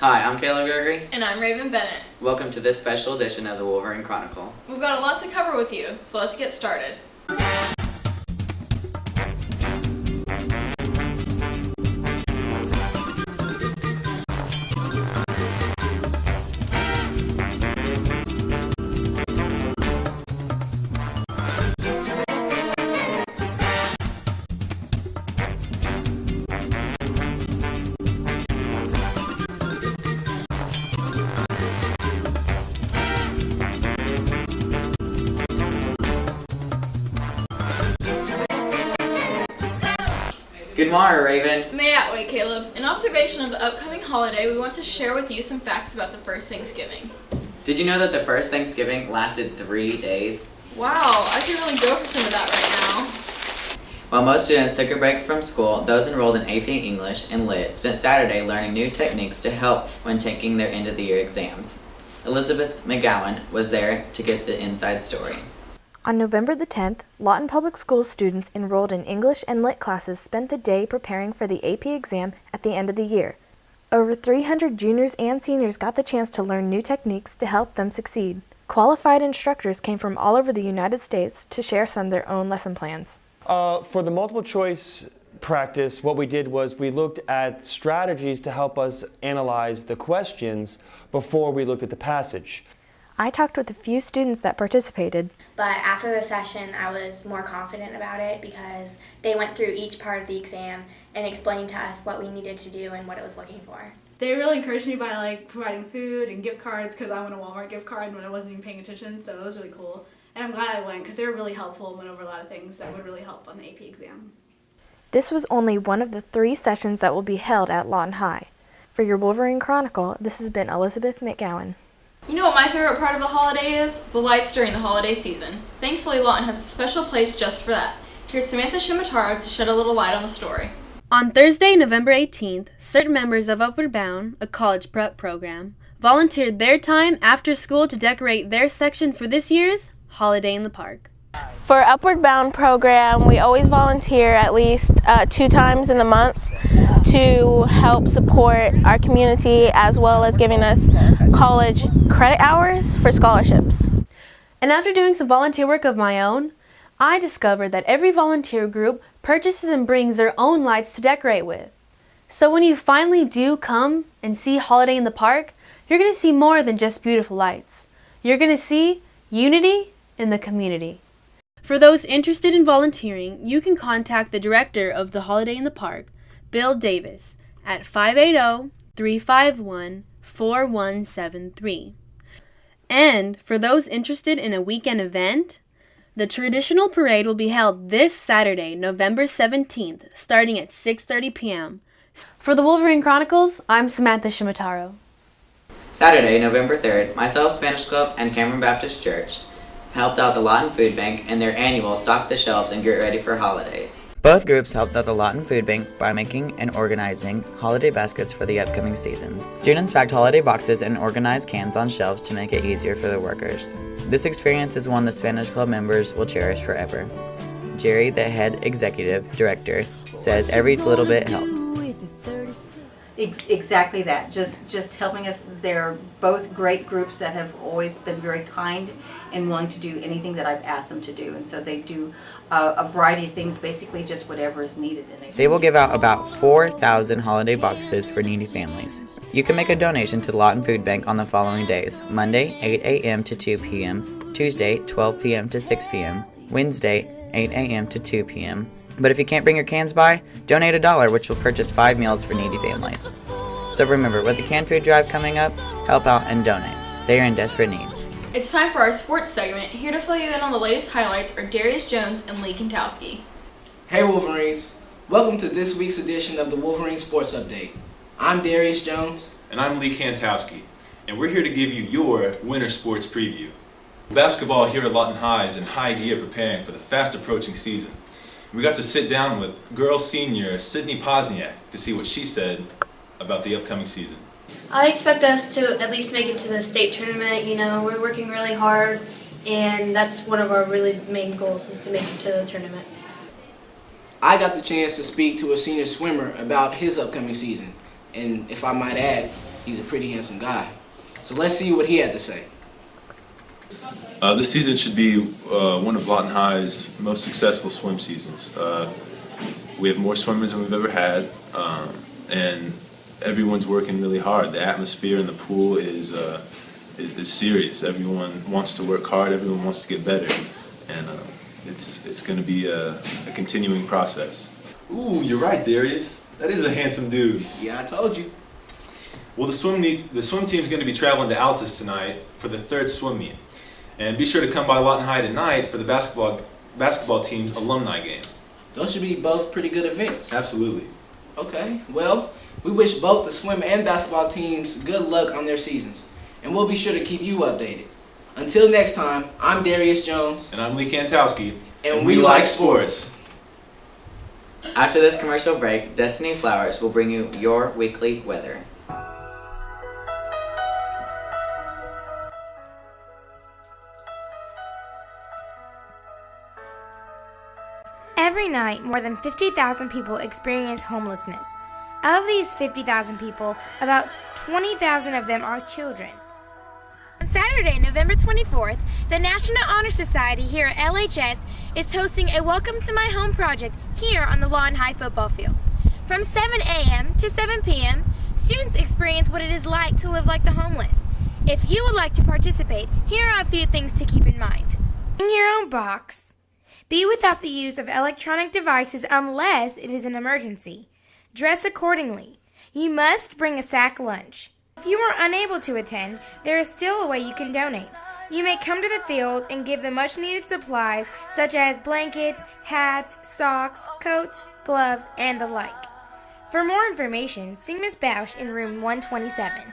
Hi, I'm Caleb Gregory. And I'm Raven Bennett. Welcome to this special edition of the Wolverine Chronicle. We've got a lot to cover with you, so let's get started. Good morning, Raven. May I wait, Caleb? In observation of the upcoming holiday, we want to share with you some facts about the first Thanksgiving. Did you know that the first Thanksgiving lasted 3 days? Wow, I could really go for some of that right now. While most students took a break from school, those enrolled in AP English and Lit spent Saturday learning new techniques to help when taking their end-of-the-year exams. Elizabeth McGowan was there to get the inside story. On November the 10th, Lawton Public Schools students enrolled in English and Lit classes spent the day preparing for the AP exam at the end of the year. Over 300 juniors and seniors got the chance to learn new techniques to help them succeed. Qualified instructors came from all over the United States to share some of their own lesson plans. For the multiple choice practice, what we did was we looked at strategies to help us analyze the questions before we looked at the passage. I talked with a few students that participated. But after the session, I was more confident about it because they went through each part of the exam and explained to us what we needed to do and what it was looking for. They really encouraged me by providing food and gift cards because I won a Walmart gift card when I wasn't even paying attention, so it was really cool. And I'm glad I went because they were really helpful and went over a lot of things that would really help on the AP exam. This was only one of the 3 sessions that will be held at Lawton High. For your Wolverine Chronicle, this has been Elizabeth McGowan. You know what my favorite part of the holiday is? The lights during the holiday season. Thankfully, Lawton has a special place just for that. Here's Samantha Shimataro to shed a little light on the story. On Thursday, November 18th, certain members of Upward Bound, a college prep program, volunteered their time after school to decorate their section for this year's Holiday in the Park. For Upward Bound program, we always volunteer at least 2 times in the month to help support our community as well as giving us college credit hours for scholarships. And after doing some volunteer work of my own, I discovered that every volunteer group purchases and brings their own lights to decorate with. So when you finally do come and see Holiday in the Park, you're going to see more than just beautiful lights. You're going to see unity in the community. For those interested in volunteering, you can contact the director of the Holiday in the Park, Bill Davis, at 580-351-4173. And for those interested in a weekend event, the traditional parade will be held this Saturday, November 17th, starting at 6:30 p.m. For the Wolverine Chronicles, I'm Samantha Shimataro. Saturday, November 3rd, myself, Spanish Club, and Cameron Baptist Church helped out the Lawton Food Bank in their annual Stock the Shelves and Get Ready for Holidays. Both groups helped out the Lawton Food Bank by making and organizing holiday baskets for the upcoming seasons. Students packed holiday boxes and organized cans on shelves to make it easier for the workers. This experience is one the Spanish Club members will cherish forever. Jerry, the head executive director, says every little bit helps. Exactly that. Just helping us. They're both great groups that have always been very kind and willing to do anything that I've asked them to do. And so they do a variety of things, basically just whatever is needed. They will give out about 4,000 holiday boxes for needy families. You can make a donation to the Lawton Food Bank on the following days: Monday, 8 a.m. to 2 p.m., Tuesday, 12 p.m. to 6 p.m., Wednesday, 8 a.m. to 2 p.m., But if you can't bring your cans by, donate $1, which will purchase 5 meals for needy families. So remember, with the canned food drive coming up, help out and donate. They are in desperate need. It's time for our sports segment. Here to fill you in on the latest highlights are Darius Jones and Lee Kantowski. Hey Wolverines! Welcome to this week's edition of the Wolverine Sports Update. I'm Darius Jones. And I'm Lee Kantowski. And we're here to give you your winter sports preview. Basketball here at Lawton High is in high gear preparing for the fast approaching season. We got to sit down with girls senior Sydney Posniak to see what she said about the upcoming season. I expect us to at least make it to the state tournament. You know, we're working really hard, and that's one of our really main goals is to make it to the tournament. I got the chance to speak to a senior swimmer about his upcoming season. And if I might add, He's a pretty handsome guy. So let's see what he had to say. This season should be one of Lawton High's most successful swim seasons. We have more swimmers than we've ever had, and everyone's working really hard. The atmosphere in the pool is serious. Everyone wants to work hard. Everyone wants to get better, and it's going to be a continuing process. Ooh, you're right, Darius. That is a handsome dude. Yeah, I told you. Well, the swim team is going to be traveling to Altus tonight for the third swim meet, and be sure to come by Lawton High tonight for the basketball team's alumni game. Those should be both pretty good events. Absolutely. Okay, well, we wish both the swim and basketball teams good luck on their seasons, and we'll be sure to keep you updated. Until next time, I'm Darius Jones. And I'm Lee Kantowski. And we like sports. After this commercial break, Destiny Flowers will bring you your weekly weather. Every night, more than 50,000 people experience homelessness. Of these 50,000 people, about 20,000 of them are children. On Saturday, November 24th, the National Honor Society here at LHS is hosting a Welcome to My Home project here on the Lawton High football field. From 7 a.m. to 7 p.m., students experience what it is like to live like the homeless. If you would like to participate, here are a few things to keep in mind. Bring your own box. Be without the use of electronic devices unless it is an emergency. Dress accordingly. You must bring a sack lunch. If you are unable to attend, there is still a way you can donate. You may come to the field and give the much needed supplies such as blankets, hats, socks, coats, gloves, and the like. For more information, see Ms. Bausch in room 127.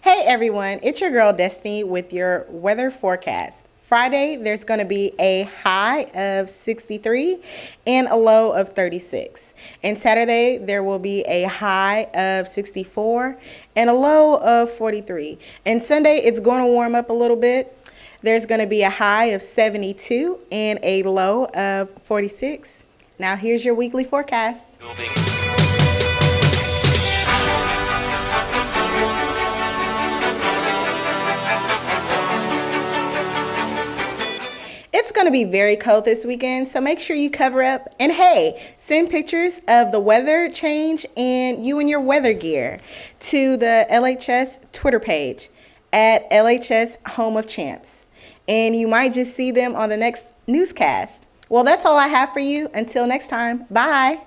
Hey everyone, it's your girl Destiny with your weather forecast. Friday, there's going to be a high of 63 and a low of 36. And Saturday, there will be a high of 64 and a low of 43. And Sunday, it's going to warm up a little bit. There's going to be a high of 72 and a low of 46. Now, here's your weekly forecast. It's going to be very cold this weekend, so make sure you cover up. And hey, send pictures of the weather change and you and your weather gear to the LHS Twitter page at LHS Home of Champs. And you might just see them on the next newscast. Well, that's all I have for you. Until next time, bye.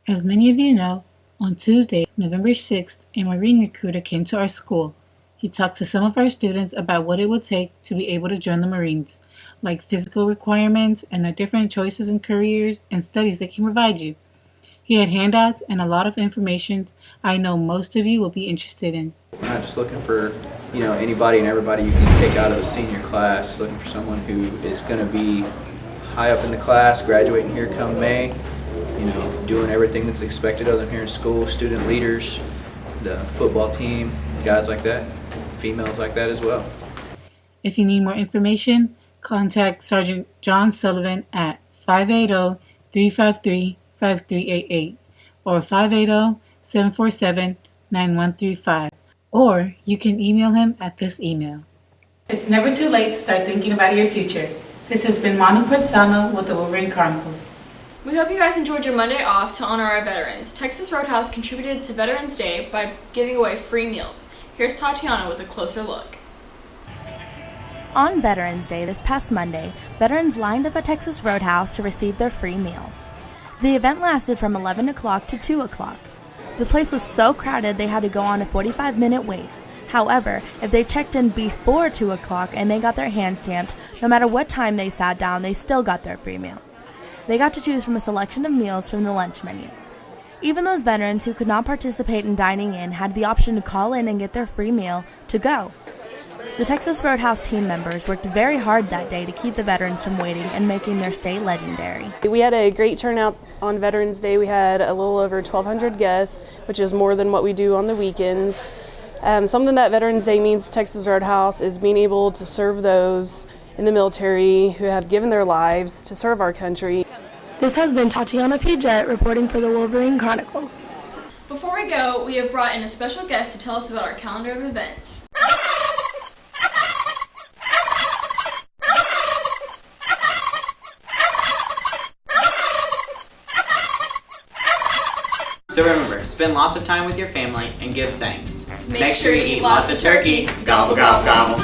As many of you know, on Tuesday, November 6th, a Marine recruiter came to our school. He talked to some of our students about what it would take to be able to join the Marines, like physical requirements and the different choices in careers and studies they can provide you. He had handouts and a lot of information I know most of you will be interested in. We're not just looking for, anybody and everybody you can pick out of the senior class, looking for someone who is going to be high up in the class, graduating here come May, doing everything that's expected of them here in school, student leaders, the football team, guys like that. Females like that as well. If you need more information, contact Sergeant John Sullivan at 580-353-5388 or 580-747-9135, or you can email him at this email. It's never too late to start thinking about your future. This has been Manu Pratsano with the Wolverine Chronicles. We hope you guys enjoyed your Monday off to honor our veterans. Texas Roadhouse contributed to Veterans Day by giving away free meals. Here's Tatiana with a closer look. On Veterans Day this past Monday, veterans lined up at Texas Roadhouse to receive their free meals. The event lasted from 11 o'clock to 2 o'clock. The place was so crowded they had to go on a 45-minute wait. However, if they checked in before 2 o'clock and they got their hand stamped, no matter what time they sat down, they still got their free meal. They got to choose from a selection of meals from the lunch menu. Even those veterans who could not participate in dining in had the option to call in and get their free meal to go. The Texas Roadhouse team members worked very hard that day to keep the veterans from waiting and making their stay legendary. We had a great turnout on Veterans Day. We had a little over 1,200 guests, which is more than what we do on the weekends. Something that Veterans Day means to Texas Roadhouse is being able to serve those in the military who have given their lives to serve our country. This has been Tatiana P. Jett reporting for the Wolverine Chronicles. Before we go, we have brought in a special guest to tell us about our calendar of events. So remember, spend lots of time with your family and give thanks. Make sure you eat lots of turkey. Gobble, gobble, gobble.